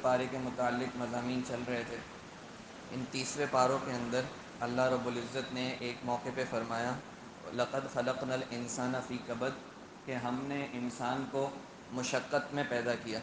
پارے کے متعلق مضامین چل رہے تھے۔ ان 30ویں پاروں کے اندر اللہ رب العزت نے ایک موقع پہ فرمایا لقد خلقنا الانسان فی کبد، کہ ہم نے انسان کو مشقت میں پیدا کیا،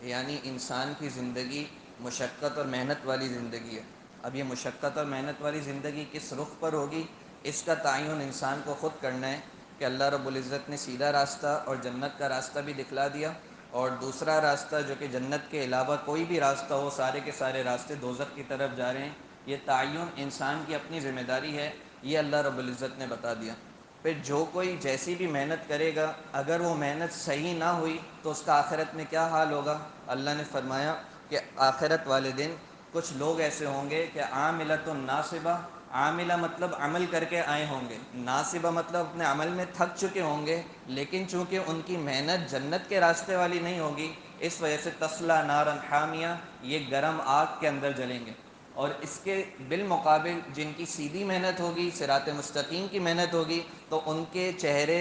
یعنی انسان کی زندگی مشقت اور محنت والی زندگی ہے۔ اب یہ مشقت اور محنت والی زندگی کس رخ پر ہوگی، اس کا تعین انسان کو خود کرنا ہے کہ اللہ رب العزت نے سیدھا راستہ اور جنت کا راستہ بھی دکھلا دیا، اور دوسرا راستہ جو کہ جنت کے علاوہ کوئی بھی راستہ ہو، سارے کے سارے راستے دوزخ کی طرف جا رہے ہیں۔ یہ تعین انسان کی اپنی ذمہ داری ہے، یہ اللہ رب العزت نے بتا دیا۔ پھر جو کوئی جیسی بھی محنت کرے گا، اگر وہ محنت صحیح نہ ہوئی تو اس کا آخرت میں کیا حال ہوگا۔ اللہ نے فرمایا کہ آخرت والے دن کچھ لوگ ایسے ہوں گے کہ عاملۃ ناصبہ، عاملہ مطلب عمل کر کے آئے ہوں گے، ناصبہ مطلب اپنے عمل میں تھک چکے ہوں گے، لیکن چونکہ ان کی محنت جنت کے راستے والی نہیں ہوگی، اس وجہ سے تسلا نارن حامیہ، یہ گرم آگ کے اندر جلیں گے۔ اور اس کے بالمقابل جن کی سیدھی محنت ہوگی، صراط مستقیم کی محنت ہوگی، تو ان کے چہرے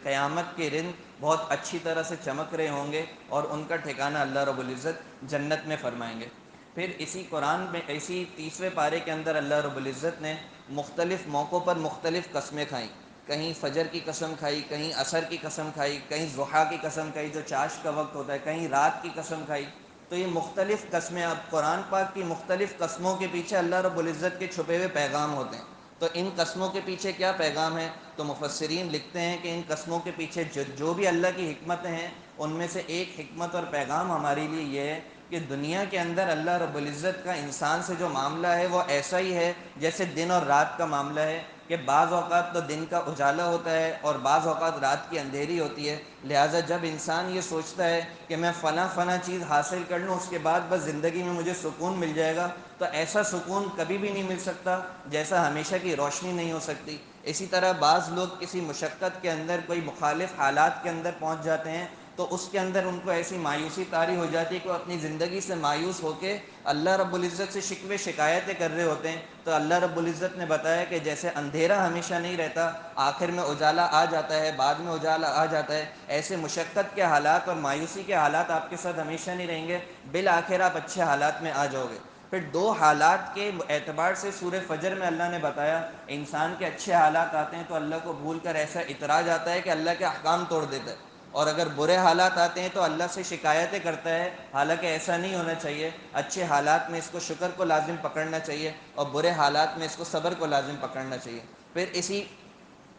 قیامت کے دن بہت اچھی طرح سے چمک رہے ہوں گے، اور ان کا ٹھکانہ اللہ رب العزت جنت میں فرمائیں گے۔ پھر اسی قرآن میں اسی 30ویں پارے کے اندر اللہ رب العزت نے مختلف موقعوں پر مختلف قسمیں کھائیں، کہیں فجر کی قسم کھائی، کہیں عصر کی قسم کھائی، کہیں ضحیٰ کی قسم کھائی جو چاش کا وقت ہوتا ہے، کہیں رات کی قسم کھائی۔ تو یہ مختلف قسمیں، اب قرآن پاک کی مختلف قسموں کے پیچھے اللہ رب العزت کے چھپے ہوئے پیغام ہوتے ہیں۔ تو ان قسموں کے پیچھے کیا پیغام ہے، تو مفسرین لکھتے ہیں کہ ان قسموں کے پیچھے جو بھی اللہ کی حکمتیں ہیں، ان میں سے ایک حکمت اور پیغام ہمارے لیے یہ ہے کہ دنیا کے اندر اللہ رب العزت کا انسان سے جو معاملہ ہے وہ ایسا ہی ہے جیسے دن اور رات کا معاملہ ہے، کہ بعض اوقات تو دن کا اجالا ہوتا ہے اور بعض اوقات رات کی اندھیری ہوتی ہے۔ لہٰذا جب انسان یہ سوچتا ہے کہ میں فلاں چیز حاصل کر لوں، اس کے بعد بس زندگی میں مجھے سکون مل جائے گا، تو ایسا سکون کبھی بھی نہیں مل سکتا جیسا ہمیشہ کی روشنی نہیں ہو سکتی۔ اسی طرح بعض لوگ کسی مشقت کے اندر، کوئی مخالف حالات کے اندر پہنچ جاتے ہیں، تو اس کے اندر ان کو ایسی مایوسی طاری ہو جاتی ہے کہ وہ اپنی زندگی سے مایوس ہو کے اللہ رب العزت سے شکوے شکایتیں کر رہے ہوتے ہیں۔ تو اللہ رب العزت نے بتایا کہ جیسے اندھیرا ہمیشہ نہیں رہتا، آخر میں اجالا آ جاتا ہے، بعد میں اجالا آ جاتا ہے، ایسے مشقت کے حالات اور مایوسی کے حالات آپ کے ساتھ ہمیشہ نہیں رہیں گے، بالآخر آپ اچھے حالات میں آ جاؤ گے۔ پھر دو حالات کے اعتبار سے سورہ فجر میں اللہ نے بتایا، انسان کے اچھے حالات آتے ہیں تو اللہ کو بھول کر ایسا اطراج آتا ہے کہ اللہ کے احکام توڑ دیتا ہے، اور اگر برے حالات آتے ہیں تو اللہ سے شکایتیں کرتا ہے، حالانکہ ایسا نہیں ہونا چاہیے۔ اچھے حالات میں اس کو شکر کو لازم پکڑنا چاہیے، اور برے حالات میں اس کو صبر کو لازم پکڑنا چاہیے۔ پھر اسی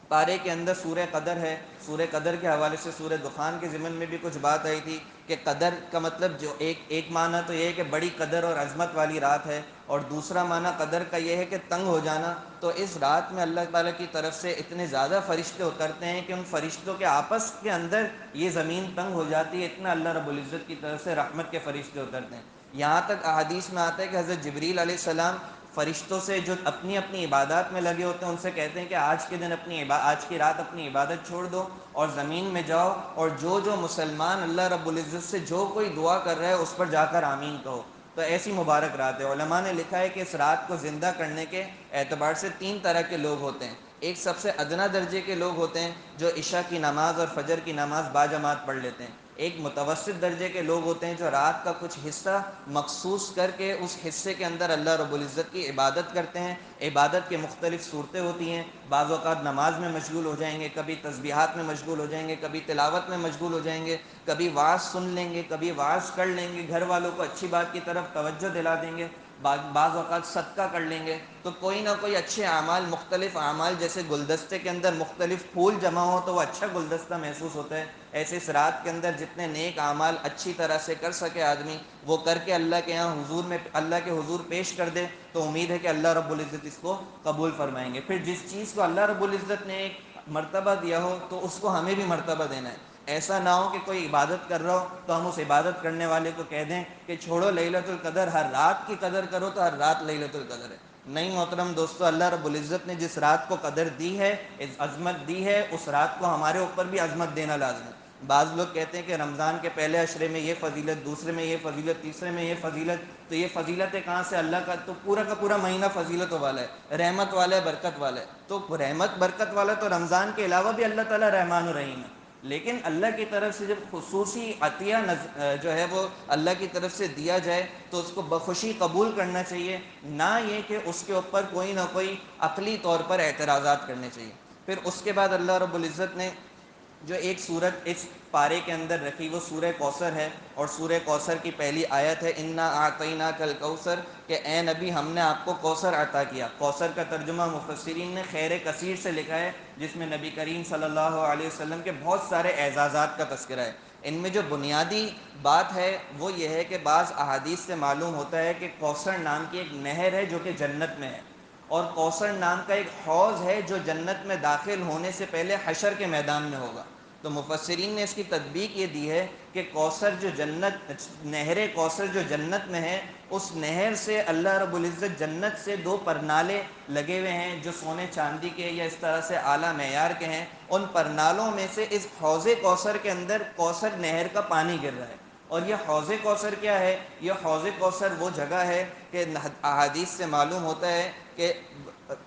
پارے کے اندر سورہ قدر ہے، سورہ قدر کے حوالے سے سورہ دخان کے ضمن میں بھی کچھ بات آئی تھی کہ قدر کا مطلب جو ایک معنی تو یہ ہے کہ بڑی قدر اور عظمت والی رات ہے، اور دوسرا معنی قدر کا یہ ہے کہ تنگ ہو جانا۔ تو اس رات میں اللہ تعالیٰ کی طرف سے اتنے زیادہ فرشتے اترتے ہیں کہ ان فرشتوں کے آپس کے اندر یہ زمین تنگ ہو جاتی ہے، اتنا اللہ رب العزت کی طرف سے رحمت کے فرشتے اترتے ہیں۔ یہاں تک احادیث میں آتا ہے کہ حضرت جبریل علیہ السلام فرشتوں سے جو اپنی اپنی عبادات میں لگے ہوتے ہیں، ان سے کہتے ہیں کہ آج کے دن آج کی رات اپنی عبادت چھوڑ دو اور زمین میں جاؤ، اور جو مسلمان اللہ رب العزت سے جو کوئی دعا کر رہا ہے اس پر جا کر آمین کہو۔ تو ایسی مبارک رات ہے۔ علماء نے لکھا ہے کہ اس رات کو زندہ کرنے کے اعتبار سے تین طرح کے لوگ ہوتے ہیں۔ ایک سب سے ادنا درجے کے لوگ ہوتے ہیں جو عشاء کی نماز اور فجر کی نماز باجماعت پڑھ لیتے ہیں۔ ایک متوسط درجے کے لوگ ہوتے ہیں جو رات کا کچھ حصہ مخصوص کر کے اس حصے کے اندر اللہ رب العزت کی عبادت کرتے ہیں۔ عبادت کی مختلف صورتیں ہوتی ہیں، بعض اوقات نماز میں مشغول ہو جائیں گے، کبھی تسبیحات میں مشغول ہو جائیں گے، کبھی تلاوت میں مشغول ہو جائیں گے، کبھی وعظ سن لیں گے، کبھی وعظ کر لیں گے، گھر والوں کو اچھی بات کی طرف توجہ دلا دیں گے، بعض اوقات صدقہ کر لیں گے۔ تو کوئی نہ کوئی اچھے اعمال، مختلف اعمال، جیسے گلدستے کے اندر مختلف پھول جمع ہو تو وہ اچھا گلدستہ محسوس ہوتا ہے، ایسے اس رات کے اندر جتنے نیک اعمال اچھی طرح سے کر سکے آدمی، وہ کر کے اللہ کے یہاں اللہ کے حضور پیش کر دے، تو امید ہے کہ اللہ رب العزت اس کو قبول فرمائیں گے۔ پھر جس چیز کو اللہ رب العزت نے ایک مرتبہ دیا ہو تو اس کو ہمیں بھی مرتبہ دینا ہے۔ ایسا نہ ہو کہ کوئی عبادت کر رہا ہو تو ہم اس عبادت کرنے والے کو کہہ دیں کہ چھوڑو لیلۃ القدر، ہر رات کی قدر کرو تو ہر رات لیلۃ القدر ہے۔ نہیں محترم دوستو، اللہ رب العزت نے جس رات کو قدر دی ہے، عظمت دی ہے، اس رات کو ہمارے اوپر بھی عظمت دینا لازم ہے۔ بعض لوگ کہتے ہیں کہ رمضان کے پہلے عشرے میں یہ فضیلت، دوسرے میں یہ فضیلت، تیسرے میں یہ فضیلت، تو یہ فضیلتیں کہاں سے؟ اللہ کا تو پورا کا پورا مہینہ فضیلتوں والا ہے، رحمت والا ہے، برکت والا ہے۔ تو رحمت برکت والا تو رمضان کے علاوہ بھی اللہ تعالیٰ رحمان الرحیم ہے۔ لیکن اللہ کی طرف سے جب خصوصی عطیہ جو ہے وہ اللہ کی طرف سے دیا جائے تو اس کو بخوشی قبول کرنا چاہیے، نہ یہ کہ اس کے اوپر کوئی نہ کوئی عقلی طور پر اعتراضات کرنے چاہیے۔ پھر اس کے بعد اللہ رب العزت نے جو ایک صورت اس پارے کے اندر رکھی وہ سورہ کوثر ہے، اور سورہ کوثر کی پہلی آیت ہے انا اعطیناک الکوثر، کہ اے نبی ہم نے آپ کو کوثر عطا کیا۔ کوثر کا ترجمہ مفسرین نے خیر کثیر سے لکھا ہے، جس میں نبی کریم صلی اللہ علیہ وسلم کے بہت سارے اعزازات کا تذکرہ ہے۔ ان میں جو بنیادی بات ہے وہ یہ ہے کہ بعض احادیث سے معلوم ہوتا ہے کہ کوثر نام کی ایک نہر ہے جو کہ جنت میں ہے، اور کوثر نام کا ایک حوض ہے جو جنت میں داخل ہونے سے پہلے حشر کے میدان میں ہوگا۔ تو مفسرین نے اس کی تطبیق یہ دی ہے کہ کوثر جو نہر کوثر جو جنت میں ہے، اس نہر سے اللہ رب العزت جنت سے دو پرنالے لگے ہوئے ہیں جو سونے چاندی کے یا اس طرح سے اعلیٰ معیار کے ہیں، ان پرنالوں میں سے اس حوض کوثر کے اندر کوثر نہر کا پانی گر رہا ہے۔ اور یہ حوض کوثر کیا ہے؟ یہ حوض کوثر وہ جگہ ہے کہ احادیث سے معلوم ہوتا ہے کہ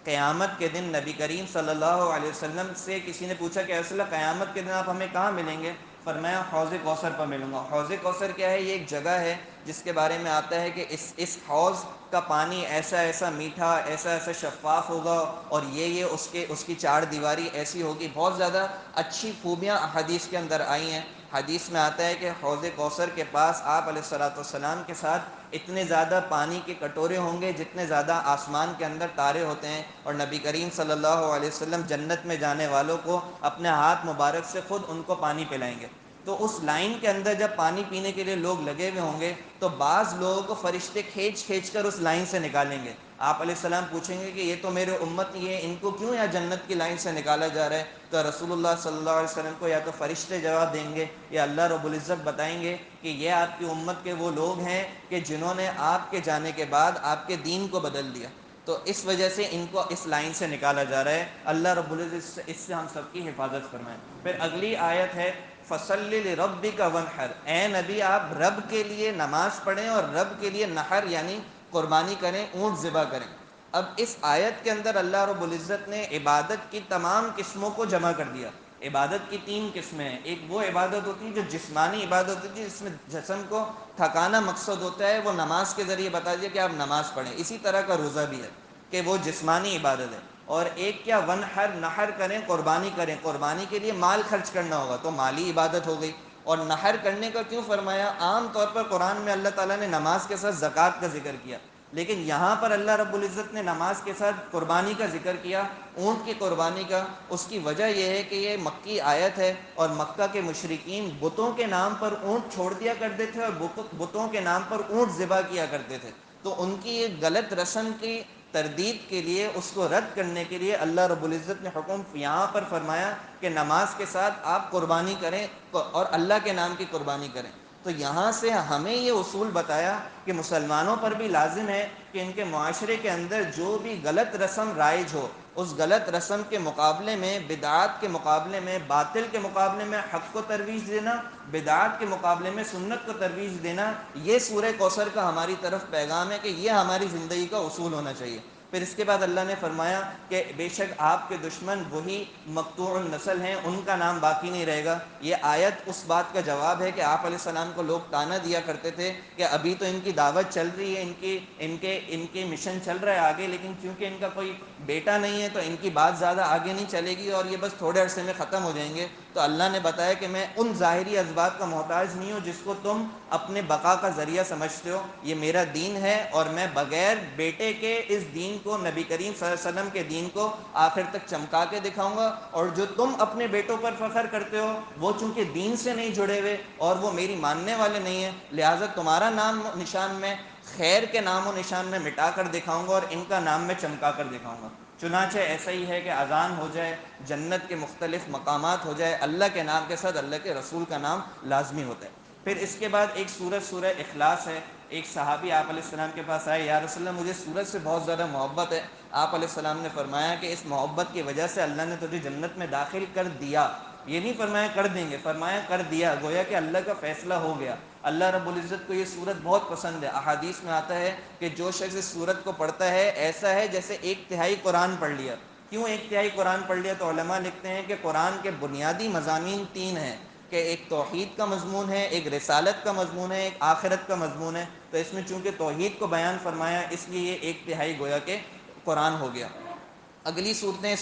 قیامت کے دن نبی کریم صلی اللہ علیہ وسلم سے کسی نے پوچھا کہ رسول اللہ قیامت کے دن آپ ہمیں کہاں ملیں گے؟ فرمایا حوض کوثر پر ملوں گا۔ حوض کوثر کیا ہے؟ یہ ایک جگہ ہے جس کے بارے میں آتا ہے کہ اس حوض کا پانی ایسا ایسا میٹھا، ایسا ایسا شفاف ہوگا، اور یہ اس کی چار دیواری ایسی ہوگی۔ بہت زیادہ اچھی خوبیاں حدیث کے اندر آئی ہیں۔ حدیث میں آتا ہے کہ حوض کوثر کے پاس آپ علیہ الصلوۃ والسلام کے ساتھ اتنے زیادہ پانی کے کٹورے ہوں گے جتنے زیادہ آسمان کے اندر تارے ہوتے ہیں، اور نبی کریم صلی اللہ علیہ وسلم جنت میں جانے والوں کو اپنے ہاتھ مبارک سے خود ان کو پانی پلائیں گے۔ تو اس لائن کے اندر جب پانی پینے کے لیے لوگ لگے ہوئے ہوں گے تو بعض لوگوں کو فرشتے کھینچ کھینچ کر اس لائن سے نکالیں گے۔ آپ علیہ السلام پوچھیں گے کہ یہ تو میرے امت ہی ہے، ان کو کیوں یا جنت کی لائن سے نکالا جا رہا ہے؟ تو رسول اللہ صلی اللہ علیہ وسلم کو یا تو فرشتے جواب دیں گے یا اللہ رب العزت بتائیں گے کہ یہ آپ کی امت کے وہ لوگ ہیں کہ جنہوں نے آپ کے جانے کے بعد آپ کے دین کو بدل دیا، تو اس وجہ سے ان کو اس لائن سے نکالا جا رہا ہے۔ اللہ رب العزت اس سے ہم سب کی حفاظت فرمائیں۔ پھر اگلی آیت ہے فَصَلِّ لِرَبِّكَ وَانْحَرْ، اے نبی آپ رب کے لیے نماز پڑھیں اور رب کے لیے نحر یعنی قربانی کریں، اونٹ ذبح کریں۔ اب اس آیت کے اندر اللہ رب العزت نے عبادت کی تمام قسموں کو جمع کر دیا۔ عبادت کی تین قسمیں ہیں، ایک وہ عبادت ہوتی ہے جو جسمانی عبادت ہوتی ہے جس میں جسم کو تھکانا مقصد ہوتا ہے، وہ نماز کے ذریعے بتا دیا کہ آپ نماز پڑھیں۔ اسی طرح کا روزہ بھی ہے کہ وہ جسمانی عبادت ہے۔ اور ایک کیا ونحر، نحر کریں، قربانی کریں، قربانی کے لیے مال خرچ کرنا ہوگا تو مالی عبادت ہو گئی۔ اور نحر کرنے کا کیوں فرمایا؟ عام طور پر قرآن میں اللہ تعالیٰ نے نماز کے ساتھ زکوٰۃ کا ذکر کیا، لیکن یہاں پر اللہ رب العزت نے نماز کے ساتھ قربانی کا ذکر کیا، اونٹ کی قربانی کا۔ اس کی وجہ یہ ہے کہ یہ مکی آیت ہے، اور مکہ کے مشرکین بتوں کے نام پر اونٹ چھوڑ دیا کرتے تھے اور بتوں کے نام پر اونٹ ذبح کیا کرتے تھے۔ تو ان کی یہ غلط رسم کی تردید کے لیے، اس کو رد کرنے کے لیے اللہ رب العزت نے حکم یہاں پر فرمایا کہ نماز کے ساتھ آپ قربانی کریں اور اللہ کے نام کی قربانی کریں۔ تو یہاں سے ہمیں یہ اصول بتایا کہ مسلمانوں پر بھی لازم ہے کہ ان کے معاشرے کے اندر جو بھی غلط رسم رائج ہو، اس غلط رسم کے مقابلے میں، بدعات کے مقابلے میں، باطل کے مقابلے میں حق کو ترویج دینا، بدعات کے مقابلے میں سنت کو ترویج دینا، یہ سورہ کوثر کا ہماری طرف پیغام ہے کہ یہ ہماری زندگی کا اصول ہونا چاہیے۔ پھر اس کے بعد اللہ نے فرمایا کہ بے شک آپ کے دشمن وہی مقطوع النسل ہیں، ان کا نام باقی نہیں رہے گا۔ یہ آیت اس بات کا جواب ہے کہ آپ علیہ السلام کو لوگ طعنہ دیا کرتے تھے کہ ابھی تو ان کی دعوت چل رہی ہے، ان کے مشن چل رہا ہے آگے، لیکن کیونکہ ان کا کوئی بیٹا نہیں ہے تو ان کی بات زیادہ آگے نہیں چلے گی اور یہ بس تھوڑے عرصے میں ختم ہو جائیں گے۔ تو اللہ نے بتایا کہ میں ان ظاہری اسباب کا محتاج نہیں ہوں جس کو تم اپنے بقا کا ذریعہ سمجھتے ہو۔ یہ میرا دین ہے اور میں بغیر بیٹے کے اس دین کو، نبی کریم صلی اللہ علیہ وسلم کے دین کو آخر تک چمکا کے دکھاؤں گا۔ اور جو تم اپنے بیٹوں پر فخر کرتے ہو وہ چونکہ دین سے نہیں جڑے ہوئے اور وہ میری ماننے والے نہیں ہیں، لہٰذا تمہارا نام نشان میں خیر کے نام و نشان میں مٹا کر دکھاؤں گا اور ان کا نام میں چمکا کر دکھاؤں گا۔ چنانچہ ایسا ہی ہے کہ اذان ہو جائے، جنت کے مختلف مقامات ہو جائے، اللہ کے نام کے ساتھ اللہ کے رسول کا نام لازمی ہوتا ہے۔ پھر اس کے بعد ایک سورت سورہ اخلاص ہے۔ ایک صحابی آپ علیہ السلام کے پاس آئے، یا رسول اللہ مجھے سورت سے بہت زیادہ محبت ہے۔ آپ علیہ السلام نے فرمایا کہ اس محبت کی وجہ سے اللہ نے تجھے جنت میں داخل کر دیا، یہ نہیں فرمایا کر دیں گے، فرمایا کر دیا، گویا کہ اللہ کا فیصلہ ہو گیا۔ اللہ رب العزت کو یہ سورت بہت پسند ہے۔ احادیث میں آتا ہے کہ جو شخص اس سورت کو پڑھتا ہے ایسا ہے جیسے ایک تہائی قرآن پڑھ لیا۔ کیوں ایک تہائی قرآن پڑھ لیا؟ تو علماء لکھتے ہیں کہ قرآن کے بنیادی مضامین تین ہیں، کہ ایک توحید کا مضمون ہے، ایک رسالت کا مضمون ہے، ایک آخرت کا مضمون ہے۔ تو اس میں چونکہ توحید کو بیان فرمایا، اس لیے یہ ایک تہائی گویا کہ قرآن ہو گیا۔ اگلی صورتیں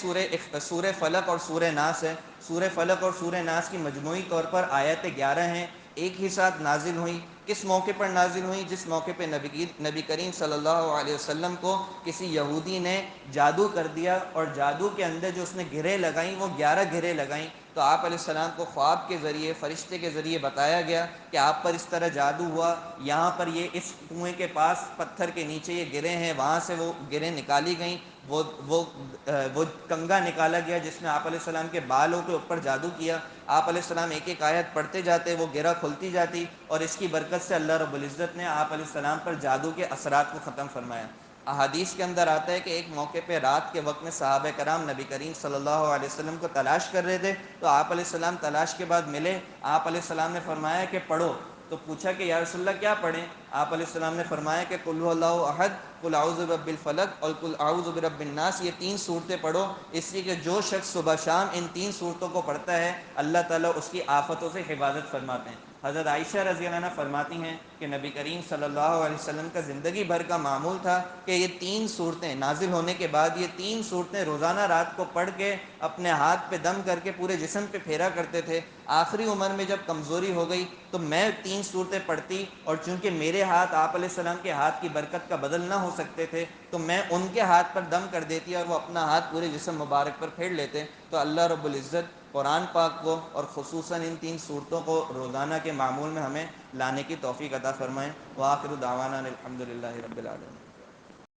سورہ فلق اور سورہ ناس ہے۔ سورہ فلق اور سورہ ناس کی مجموعی طور پر آیت 11 ہیں، ایک ہی ساتھ نازل ہوئی۔ کس موقع پر نازل ہوئی؟ جس موقع پہ نبی کریم صلی اللہ علیہ وسلم کو کسی یہودی نے جادو کر دیا، اور جادو کے اندر جو اس نے گرہیں لگائیں وہ 11 گرہیں لگائیں، تو آپ علیہ السلام کو خواب کے ذریعے فرشتے کے ذریعے بتایا گیا کہ آپ پر اس طرح جادو ہوا، یہاں پر یہ اس کنویں کے پاس پتھر کے نیچے یہ گرہیں ہیں، وہاں سے وہ گرہیں نکالی گئیں، وہ کنگا نکالا گیا جس میں آپ علیہ السلام کے بالوں کے اوپر جادو کیا۔ آپ علیہ السلام ایک ایک آیت پڑھتے جاتے، وہ گرہ کھلتی جاتی، اور اس کی برکت سے اللہ رب العزت نے آپ علیہ السلام پر جادو کے اثرات کو ختم فرمایا۔ احادیث کے اندر آتا ہے کہ ایک موقع پہ رات کے وقت میں صحابہ کرام نبی کریم صلی اللہ علیہ وسلم کو تلاش کر رہے تھے، تو آپ علیہ السلام تلاش کے بعد ملے۔ آپ علیہ السلام نے فرمایا کہ پڑھو، تو پوچھا کہ یا رسول اللہ کیا پڑھیں؟ آپ علیہ السلام نے فرمایا کہ قل هو اللہ احد، قل اعوذ برب الفلق اور قل اعوذ برب الناس، یہ تین صورتیں پڑھو، اس لیے کہ جو شخص صبح شام ان تین صورتوں کو پڑھتا ہے اللہ تعالیٰ اس کی آفتوں سے حفاظت فرماتے ہیں۔ حضرت عائشہ رضی اللہ عنہ فرماتی ہیں کہ نبی کریم صلی اللہ علیہ وسلم کا زندگی بھر کا معمول تھا کہ یہ تین صورتیں نازل ہونے کے بعد یہ تین صورتیں روزانہ رات کو پڑھ کے اپنے ہاتھ پہ دم کر کے پورے جسم پہ پھیرا کرتے تھے۔ آخری عمر میں جب کمزوری ہو گئی تو میں تین صورتیں پڑھتی، اور چونکہ میرے ہاتھ آپ علیہ السلام کے ہاتھ کی برکت کا بدل نہ ہو سکتے تھے تو میں ان کے ہاتھ پر دم کر دیتی اور وہ اپنا ہاتھ پورے جسم مبارک پر پھیر لیتے۔ تو اللہ رب العزت قرآن پاک کو اور خصوصاً ان تین صورتوں کو روزانہ کے معمول میں ہمیں لانے کی توفیق عطا فرمائیں۔ وآخر دعوانا الحمد للہ رب العالمین۔